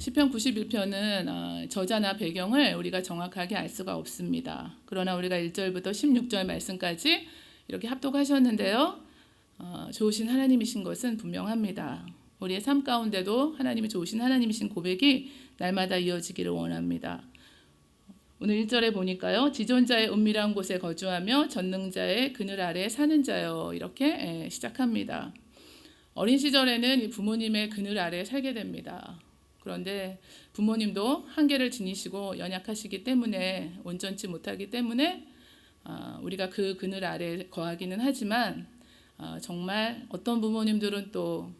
시편 91편은 저자나 배경을 우리가 정확하게 알 수가 없습니다. 그러나 우리가 1절부터 16절 말씀까지 이렇게 합독하셨는데요. 좋으신 하나님이신 것은 분명합니다. 우리의 삶 가운데도 하나님이 좋으신 하나님이신 고백이 날마다 이어지기를 원합니다. 오늘 1절에 보니까요. 지존자의 은밀한 곳에 거주하며 전능자의 그늘 아래 사는 자여, 이렇게 시작합니다. 어린 시절에는 부모님의 그늘 아래 살게 됩니다. 그런데 부모님도 한계를 지니시고 연약하시기 때문에, 온전치 못하기 때문에 우리가 그 그늘 아래 거하기는 하지만 정말 어떤 부모님들은 또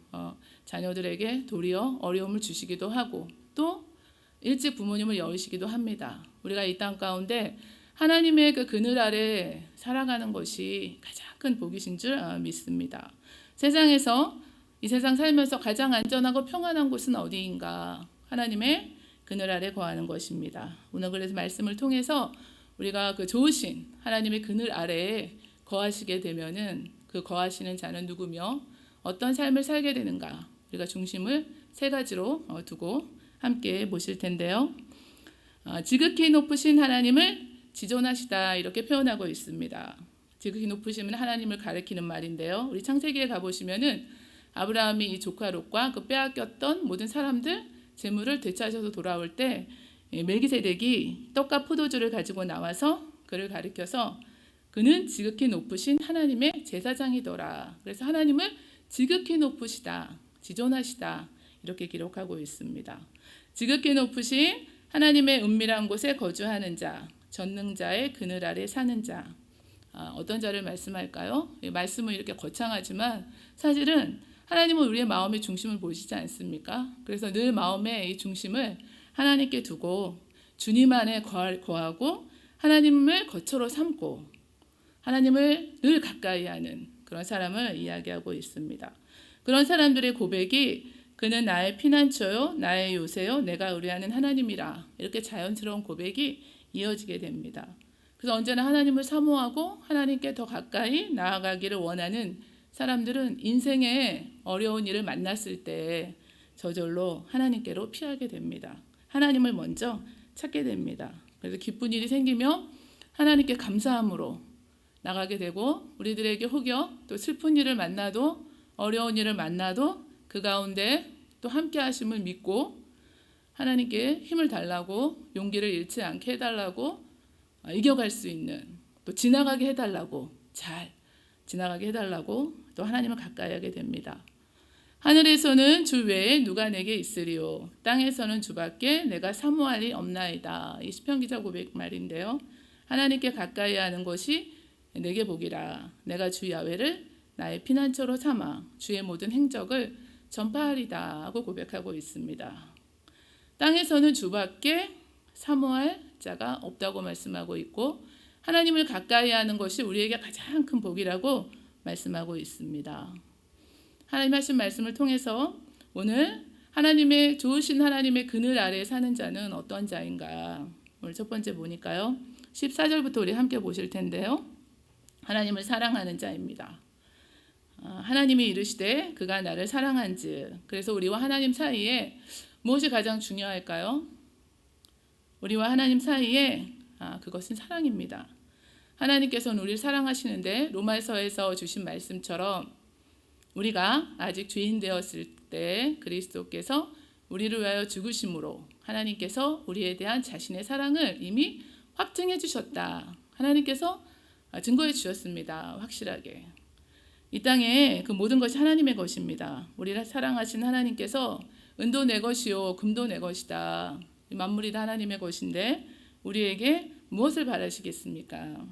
자녀들에게 도리어 어려움을 주시기도 하고 또 일찍 부모님을 여의시기도 합니다. 우리가 이 땅 가운데 하나님의 그 그늘 아래 살아가는 것이 가장 큰 복이신 줄 믿습니다. 세상에서 이 세상 살면서 가장 안전하고 평안한 곳은 어디인가? 하나님의 그늘 아래 거하는 것입니다. 오늘 그래서 말씀을 통해서 우리가 그 좋으신 하나님의 그늘 아래에 거하시게 되면은 그 거하시는 자는 누구며 어떤 삶을 살게 되는가? 우리가 중심을 세 가지로 두고 함께 보실 텐데요. 지극히 높으신 하나님을 지존하시다, 이렇게 표현하고 있습니다. 지극히 높으시면 하나님을 가리키는 말인데요. 우리 창세기에 가보시면은 아브라함이 이 조카 롯과 그 빼앗겼던 모든 사람들 재물을 되찾아서 돌아올 때 멜기세덱이 떡과 포도주를 가지고 나와서 그를 가리켜서 그는 지극히 높으신 하나님의 제사장이더라. 그래서 하나님을 지극히 높으시다, 지존하시다, 이렇게 기록하고 있습니다. 지극히 높으신 하나님의 은밀한 곳에 거주하는 자, 전능자의 그늘 아래 사는 자. 어떤 자를 말씀할까요? 말씀은 이렇게 거창하지만 사실은 하나님은 우리의 마음의 중심을 보시지 않습니까? 그래서 늘 마음의 이 중심을 하나님께 두고 주님 안에 거하고 하나님을 거처로 삼고 하나님을 늘 가까이 하는 그런 사람을 이야기하고 있습니다. 그런 사람들의 고백이 그는 나의 피난처요, 나의 요새요, 내가 의뢰하는 하나님이라, 이렇게 자연스러운 고백이 이어지게 됩니다. 그래서 언제나 하나님을 사모하고 하나님께 더 가까이 나아가기를 원하는 사람들은 인생의 어려운 일을 만났을 때 저절로 하나님께로 피하게 됩니다. 하나님을 먼저 찾게 됩니다. 그래서 기쁜 일이 생기면 하나님께 감사함으로 나가게 되고, 우리들에게 혹여 또 슬픈 일을 만나도, 어려운 일을 만나도 그 가운데 또 함께 하심을 믿고 하나님께 힘을 달라고, 용기를 잃지 않게 해달라고, 이겨갈 수 있는, 또 지나가게 해달라고, 잘 지나가게 해달라고 또 하나님을 가까이 하게 됩니다. 하늘에서는 주 외에 누가 내게 있으리요, 땅에서는 주밖에 내가 사모할 이 없나이다. 이 시편 기자 고백 말인데요. 하나님께 가까이 하는 것이 내게 복이라. 내가 주 야훼를 나의 피난처로 삼아 주의 모든 행적을 전파하리다 하고 고백하고 있습니다. 땅에서는 주밖에 사모할 자가 없다고 말씀하고 있고, 하나님을 가까이 하는 것이 우리에게 가장 큰 복이라고 말씀하고 있습니다. 하나님 하신 말씀을 통해서 오늘 하나님의 좋으신 하나님의 그늘 아래에 사는 자는 어떤 자인가? 오늘 첫 번째 보니까요. 14절부터 우리 함께 보실 텐데요. 하나님을 사랑하는 자입니다. 하나님이 이르시되 그가 나를 사랑한즉. 그래서 우리와 하나님 사이에 무엇이 가장 중요할까요? 우리와 하나님 사이에 그것은 사랑입니다. 하나님께서는 우리를 사랑하시는데 로마서에서 주신 말씀처럼 우리가 아직 죄인 되었을 때 그리스도께서 우리를 위하여 죽으심으로 하나님께서 우리에 대한 자신의 사랑을 이미 확증해 주셨다. 하나님께서 증거해 주셨습니다. 확실하게. 이 땅에 그 모든 것이 하나님의 것입니다. 우리를 사랑하신 하나님께서 은도 내 것이요 금도 내 것이다. 만물이 다 하나님의 것인데 우리에게 무엇을 바라시겠습니까?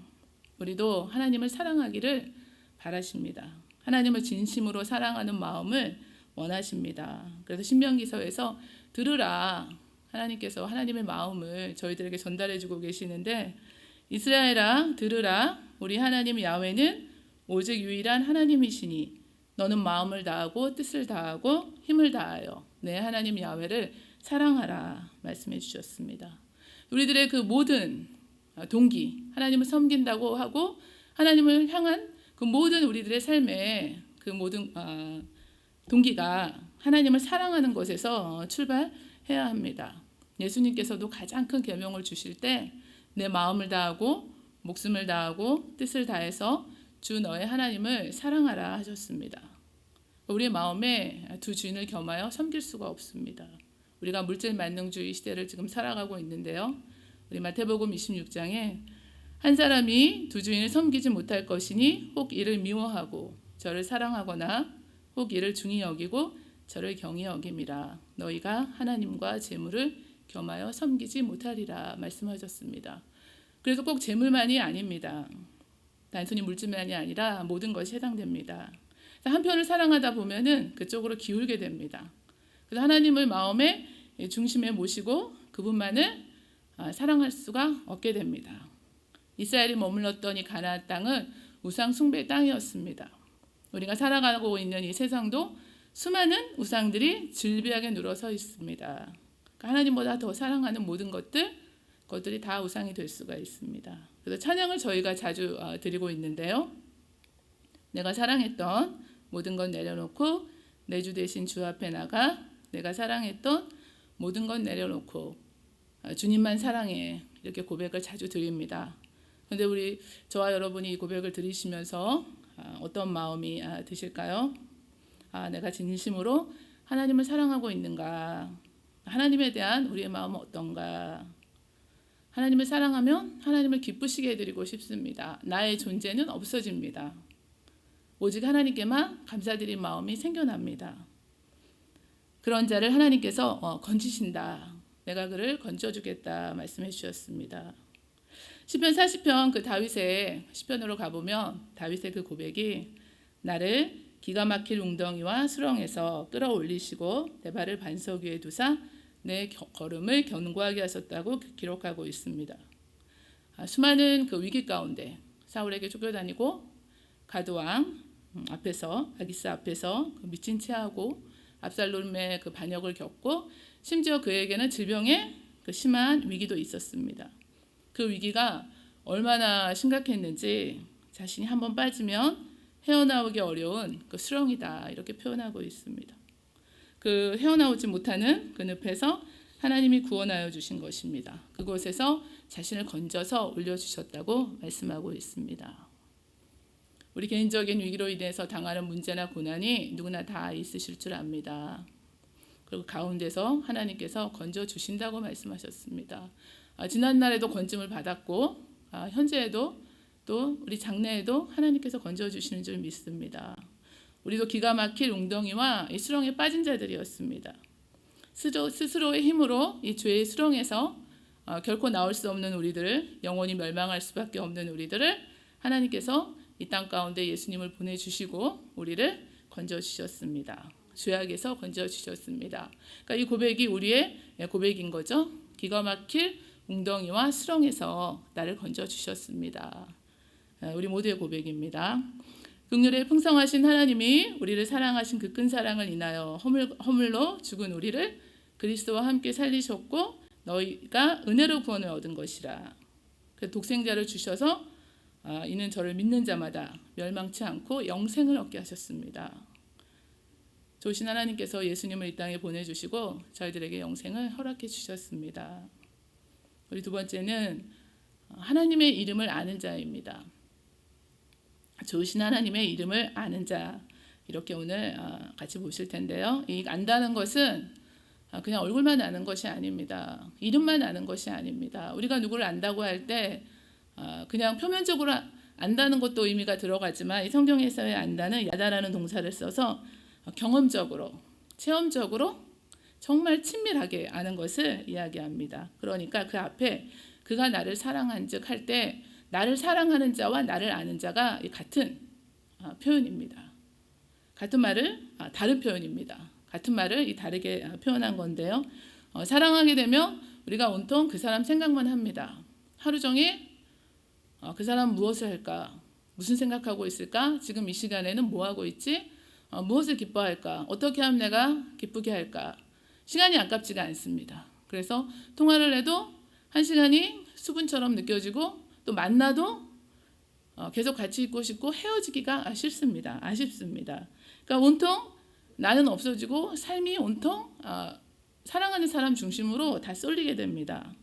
우리도 하나님을 사랑하기를 바라십니다. 하나님을 진심으로 사랑하는 마음을 원하십니다. 그래서 신명기서에서 들으라, 하나님께서 하나님의 마음을 저희들에게 전달해 주고 계시는데, 이스라엘아 들으라, 우리 하나님 야훼는 오직 유일한 하나님이시니 너는 마음을 다하고 뜻을 다하고 힘을 다하여 내 하나님 야훼를 사랑하라 말씀해 주셨습니다. 우리들의 그 모든 동기, 하나님을 섬긴다고 하고 하나님을 향한 그 모든 우리들의 삶의 그 모든 동기가 하나님을 사랑하는 것에서 출발해야 합니다. 예수님께서도 가장 큰 계명을 주실 때 내 마음을 다하고 목숨을 다하고 뜻을 다해서 주 너의 하나님을 사랑하라 하셨습니다. 우리의 마음에 두 주인을 겸하여 섬길 수가 없습니다. 우리가 물질 만능주의 시대를 지금 살아가고 있는데요. 우리 마태복음 26장에 한 사람이 두 주인을 섬기지 못할 것이니 혹 이를 미워하고 저를 사랑하거나 혹 이를 중히 여기고 저를 경히 여김이라. 너희가 하나님과 재물을 겸하여 섬기지 못하리라 말씀하셨습니다. 그래서 꼭 재물만이 아닙니다. 단순히 물질만이 아니라 모든 것이 해당됩니다. 한편을 사랑하다 보면은 그쪽으로 기울게 됩니다. 그래서 하나님을 마음의 중심에 모시고 그분만을 사랑할 수가 없게 됩니다. 이스라엘이 머물렀던 이 가나안 땅은 우상 숭배의 땅이었습니다. 우리가 살아가고 있는 이 세상도 수많은 우상들이 질비하게 눌러서 있습니다. 하나님보다 더 사랑하는 모든 것들이 다 우상이 될 수가 있습니다. 그래서 찬양을 저희가 자주 드리고 있는데요. 내가 사랑했던 모든 건 내려놓고 내 주 대신 주 앞에 나가 내가 사랑했던 모든 건 내려놓고 주님만 사랑해 이렇게 고백을 자주 드립니다. 그런데 저와 여러분이 이 고백을 들으시면서 어떤 마음이 드실까요? 내가 진심으로 하나님을 사랑하고 있는가? 하나님에 대한 우리의 마음은 어떤가? 하나님을 사랑하면 하나님을 기쁘시게 해드리고 싶습니다. 나의 존재는 없어집니다. 오직 하나님께만 감사드린 마음이 생겨납니다. 그런 자를 하나님께서 건지신다. 내가 그를 건져주겠다 말씀해 주셨습니다. 시편 40편 그 다윗의 시편으로 가보면 다윗의 그 고백이 나를 기가 막힐 웅덩이와 수렁에서 끌어올리시고 내 발을 반석 위에 두사 내 걸음을 견고하게 하셨다고 기록하고 있습니다. 수많은 그 위기 가운데 사울에게 쫓겨다니고 가드왕 앞에서 아기스 앞에서 미친 채하고 압살롬의 그 반역을 겪고 심지어 그에게는 질병의 그 심한 위기도 있었습니다. 그 위기가 얼마나 심각했는지 자신이 한번 빠지면 헤어나오기 어려운 그 수렁이다 이렇게 표현하고 있습니다. 그 헤어나오지 못하는 그 늪에서 하나님이 구원하여 주신 것입니다. 그곳에서 자신을 건져서 올려주셨다고 말씀하고 있습니다. 우리 개인적인 위기로 인해서 당하는 문제나 고난이 누구나 다 있으실 줄 압니다. 그리고 가운데서 하나님께서 건져주신다고 말씀하셨습니다. 지난날에도 건짐을 받았고 현재에도 또 우리 장래에도 하나님께서 건져주시는 줄 믿습니다. 우리도 기가 막힐 웅덩이와 이 수렁에 빠진 자들이었습니다. 스스로의 힘으로 이 죄의 수렁에서 결코 나올 수 없는 우리들을 영원히 멸망할 수밖에 없는 우리들을 하나님께서 이 땅 가운데 예수님을 보내주시고 우리를 건져주셨습니다. 죄악에서 건져주셨습니다. 그러니까 이 고백이 우리의 고백인 거죠. 기가 막힐 웅덩이와 수렁에서 나를 건져주셨습니다. 우리 모두의 고백입니다. 긍휼에 풍성하신 하나님이 우리를 사랑하신 그 큰 사랑을 인하여 허물로 죽은 우리를 그리스도와 함께 살리셨고 너희가 은혜로 구원을 얻은 것이라. 그 독생자를 주셔서 이는 저를 믿는 자마다 멸망치 않고 영생을 얻게 하셨습니다. 좋으신 하나님께서 예수님을 이 땅에 보내주시고 저희들에게 영생을 허락해 주셨습니다. 우리 두 번째는 하나님의 이름을 아는 자입니다. 좋으신 하나님의 이름을 아는 자 이렇게 오늘 같이 보실 텐데요. 이 안다는 것은 그냥 얼굴만 아는 것이 아닙니다. 이름만 아는 것이 아닙니다. 우리가 누구를 안다고 할 때 그냥 표면적으로 안다는 것도 의미가 들어가지만 이 성경에서의 안다는 야다라는 동사를 써서 경험적으로 체험적으로 정말 친밀하게 아는 것을 이야기합니다. 그러니까 그 앞에 그가 나를 사랑한 즉 할 때 나를 사랑하는 자와 나를 아는 자가 같은 표현입니다. 같은 말을 다른 표현입니다. 같은 말을 다르게 표현한 건데요. 사랑하게 되면 우리가 온통 그 사람 생각만 합니다. 하루 종일 그 사람 무엇을 할까? 무슨 생각하고 있을까? 지금 이 시간에는 뭐 하고 있지? 무엇을 기뻐할까? 어떻게 하면 내가 기쁘게 할까? 시간이 아깝지가 않습니다. 그래서 통화를 해도 한 시간이 수분처럼 느껴지고 또 만나도 계속 같이 있고 싶고 헤어지기가 싫습니다. 아쉽습니다. 그러니까 온통 나는 없어지고 삶이 온통 사랑하는 사람 중심으로 다 쏠리게 됩니다.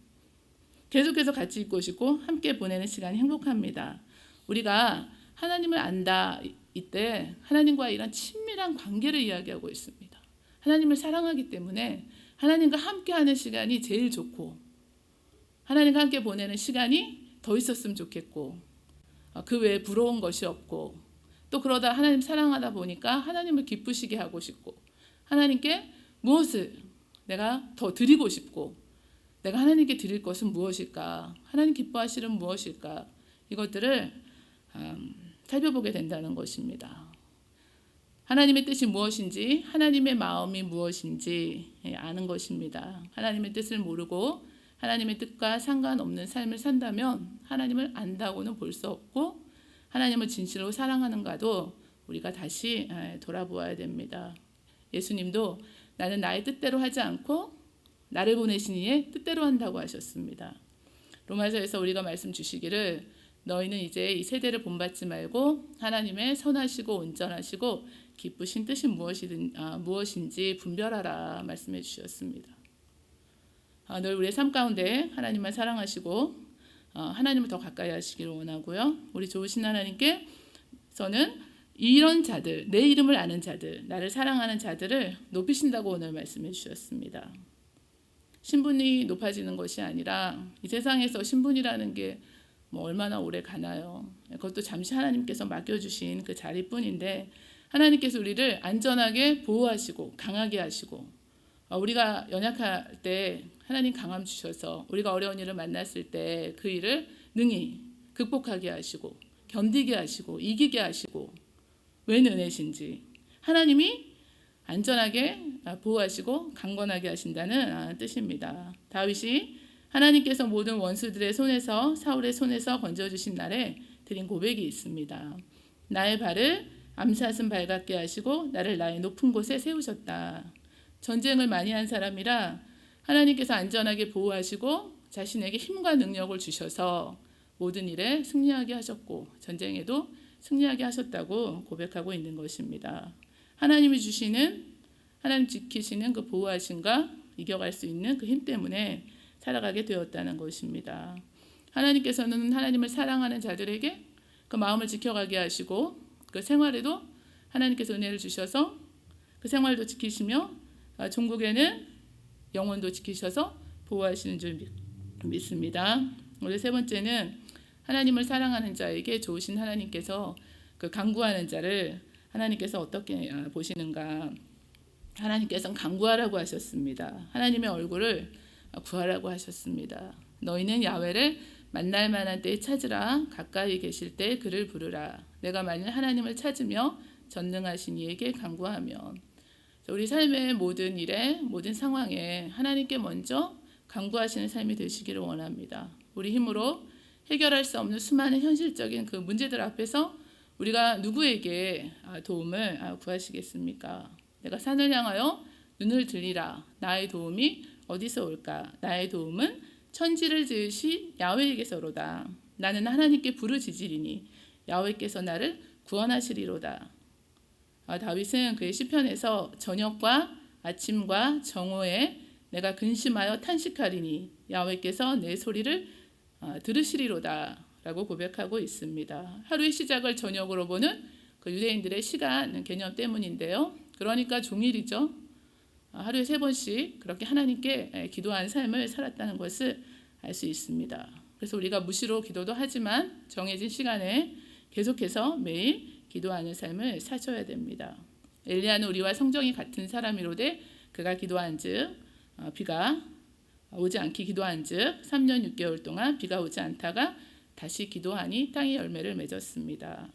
계속해서 같이 있고 싶고 함께 보내는 시간이 행복합니다. 우리가 하나님을 안다 이때 하나님과 이런 친밀한 관계를 이야기하고 있습니다. 하나님을 사랑하기 때문에 하나님과 함께하는 시간이 제일 좋고 하나님과 함께 보내는 시간이 더 있었으면 좋겠고 그 외에 부러운 것이 없고 또 그러다 하나님 사랑하다 보니까 하나님을 기쁘시게 하고 싶고 하나님께 무엇을 내가 더 드리고 싶고 내가 하나님께 드릴 것은 무엇일까? 하나님 기뻐하시는 무엇일까? 이것들을 살펴보게 된다는 것입니다. 하나님의 뜻이 무엇인지 하나님의 마음이 무엇인지 아는 것입니다. 하나님의 뜻을 모르고 하나님의 뜻과 상관없는 삶을 산다면 하나님을 안다고는 볼 수 없고 하나님을 진실로 사랑하는가도 우리가 다시 돌아보아야 됩니다. 예수님도 나는 나의 뜻대로 하지 않고 나를 보내신 이의 뜻대로 한다고 하셨습니다. 로마서에서 우리가 말씀 주시기를 너희는 이제 이 세대를 본받지 말고 하나님의 선하시고 온전하시고 기쁘신 뜻이 무엇인지 분별하라 말씀해 주셨습니다. 늘 우리의 삶 가운데 하나님만 사랑하시고 하나님을 더 가까이 하시기를 원하고요. 우리 좋으신 하나님께서는 이런 자들, 내 이름을 아는 자들, 나를 사랑하는 자들을 높이신다고 오늘 말씀해 주셨습니다. 신분이 높아지는 것이 아니라 이 세상에서 신분이라는 게 얼마나 오래 가나요? 그것도 잠시 하나님께서 맡겨주신 그 자리뿐인데 하나님께서 우리를 안전하게 보호하시고 강하게 하시고 우리가 연약할 때 하나님 강함 주셔서 우리가 어려운 일을 만났을 때 그 일을 능히 극복하게 하시고 견디게 하시고 이기게 하시고 웬 은혜신지 하나님이 안전하게 보호하시고 강건하게 하신다는 뜻입니다. 다윗이 하나님께서 모든 원수들의 손에서 사울의 손에서 건져주신 날에 드린 고백이 있습니다. 나의 발을 암사슴 발 같게 하시고 나를 나의 높은 곳에 세우셨다. 전쟁을 많이 한 사람이라 하나님께서 안전하게 보호하시고 자신에게 힘과 능력을 주셔서 모든 일에 승리하게 하셨고 전쟁에도 승리하게 하셨다고 고백하고 있는 것입니다. 하나님이 주시는 하나님 지키시는 그 보호하심과 이겨갈 수 있는 그 힘 때문에 살아가게 되었다는 것입니다. 하나님께서는 하나님을 사랑하는 자들에게 그 마음을 지켜가게 하시고 그 생활에도 하나님께서 은혜를 주셔서 그 생활도 지키시며 종국에는 영혼도 지키셔서 보호하시는 줄 믿습니다. 우리 세 번째는 하나님을 사랑하는 자에게 좋으신 하나님께서 그 간구하는 자를 하나님께서 어떻게 보시는가? 하나님께서는 간구하라고 하셨습니다. 하나님의 얼굴을 구하라고 하셨습니다. 너희는 야훼를 만날 만한 때에 찾으라. 가까이 계실 때 그를 부르라. 내가 만일 하나님을 찾으며 전능하신 이에게 간구하면 우리 삶의 모든 일에 모든 상황에 하나님께 먼저 간구하시는 삶이 되시기를 원합니다. 우리 힘으로 해결할 수 없는 수많은 현실적인 그 문제들 앞에서 우리가 누구에게 도움을 구하시겠습니까? 내가 산을 향하여 눈을 들리라. 나의 도움이 어디서 올까? 나의 도움은 천지를 지으신 야훼에게서로다. 나는 하나님께 부르짖으리니 야훼께서 나를 구원하시리로다. 다윗은 그의 시편에서 저녁과 아침과 정오에 내가 근심하여 탄식하리니 야훼께서 내 소리를 들으시리로다 라고 고백하고 있습니다. 하루의 시작을 저녁으로 보는 그 유대인들의 시간 개념 때문인데요. 그러니까 종일이죠. 하루에 3번씩 그렇게 하나님께 기도하는 삶을 살았다는 것을 알 수 있습니다. 그래서 우리가 무시로 기도도 하지만 정해진 시간에 계속해서 매일 기도하는 삶을 사셔야 됩니다. 엘리야는 우리와 성정이 같은 사람이로되 그가 기도한즉 비가 오지 않기 기도한즉 3년 6개월 동안 비가 오지 않다가 다시 기도하니 땅이 열매를 맺었습니다.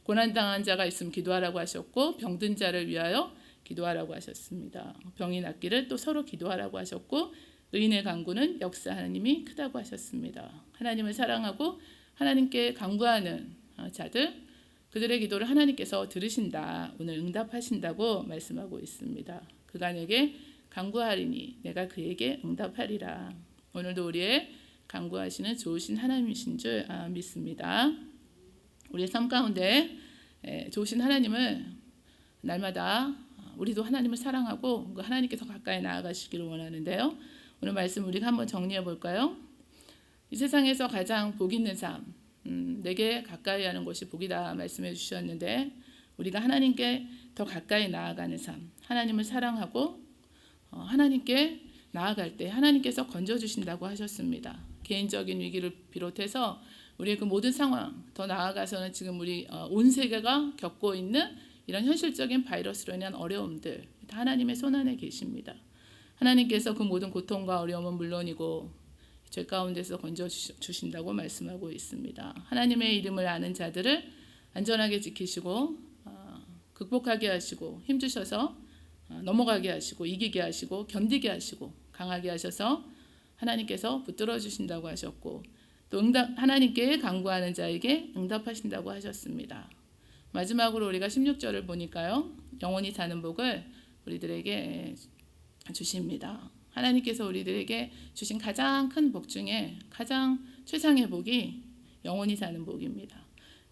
고난당한 자가 있으면 기도하라고 하셨고 병든 자를 위하여 기도하라고 하셨습니다. 병이 낫기를 또 서로 기도하라고 하셨고 의인의 간구는 역사 하나님이 크다고 하셨습니다. 하나님을 사랑하고 하나님께 간구하는 자들 그들의 기도를 하나님께서 들으신다. 오늘 응답하신다고 말씀하고 있습니다. 그가 내게 간구하리니 내가 그에게 응답하리라. 오늘도 우리의 간구하시는 좋으신 하나님이신 줄 믿습니다. 우리의 삶 가운데 좋으신 하나님을 날마다 우리도 하나님을 사랑하고 그 하나님께 더 가까이 나아가시기를 원하는데요. 오늘 말씀 우리가 한번 정리해 볼까요? 이 세상에서 가장 복 있는 삶, 내게 가까이 하는 것이 복이다 말씀해 주셨는데, 우리가 하나님께 더 가까이 나아가는 삶, 하나님을 사랑하고 하나님께 나아갈 때 하나님께서 건져주신다고 하셨습니다. 개인적인 위기를 비롯해서 우리의 그 모든 상황, 더 나아가서는 지금 우리 온 세계가 겪고 있는 이런 현실적인 바이러스로 인한 어려움들 다 하나님의 손안에 계십니다. 하나님께서 그 모든 고통과 어려움은 물론이고 죄 가운데서 건져주신다고 말씀하고 있습니다. 하나님의 이름을 아는 자들을 안전하게 지키시고 극복하게 하시고 힘주셔서 넘어가게 하시고 이기게 하시고 견디게 하시고 강하게 하셔서 하나님께서 붙들어 주신다고 하셨고, 또 하나님께 간구하는 자에게 응답하신다고 하셨습니다. 마지막으로 우리가 16절을 보니까요, 영원히 사는 복을 우리들에게 주십니다. 하나님께서 우리들에게 주신 가장 큰 복 중에 가장 최상의 복이 영원히 사는 복입니다.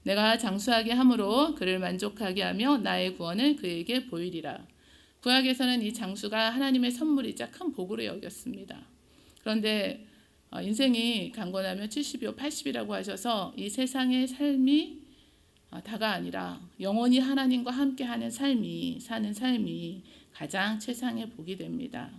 내가 장수하게 함으로 그를 만족하게 하며 나의 구원을 그에게 보이리라. 구약에서는 이 장수가 하나님의 선물이자 큰 복으로 여겼습니다. 그런데 인생이 강건하면 70이요 80이라고 하셔서 이 세상의 삶이 다가 아니라 영원히 하나님과 함께하는 삶이, 사는 삶이 가장 최상의 복이 됩니다.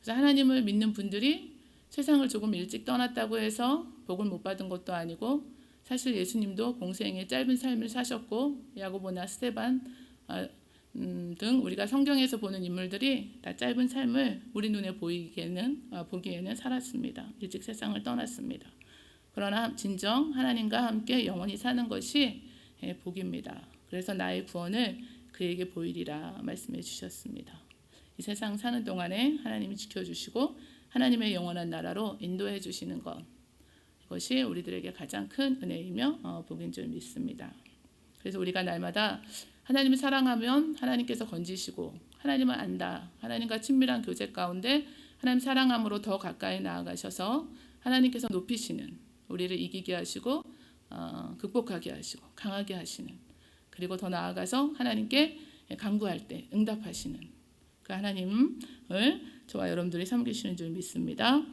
그래서 하나님을 믿는 분들이 세상을 조금 일찍 떠났다고 해서 복을 못 받은 것도 아니고, 사실 예수님도 공생의 짧은 삶을 사셨고 야고보나 스데반 등 우리가 성경에서 보는 인물들이 다 짧은 삶을 우리 눈에 보기에는 살았습니다. 일찍 세상을 떠났습니다. 그러나 진정 하나님과 함께 영원히 사는 것이 복입니다. 그래서 나의 구원을 그에게 보이리라 말씀해 주셨습니다. 이 세상 사는 동안에 하나님이 지켜주시고 하나님의 영원한 나라로 인도해 주시는 것, 이것이 우리들에게 가장 큰 은혜이며 복인 줄 믿습니다. 그래서 우리가 날마다 하나님을 사랑하면 하나님께서 건지시고, 하나님을 안다, 하나님과 친밀한 교제 가운데 하나님 사랑함으로 더 가까이 나아가셔서 하나님께서 높이시는, 우리를 이기게 하시고 극복하게 하시고 강하게 하시는, 그리고 더 나아가서 하나님께 간구할 때 응답하시는 그 하나님을 저와 여러분들이 섬기시는 줄 믿습니다.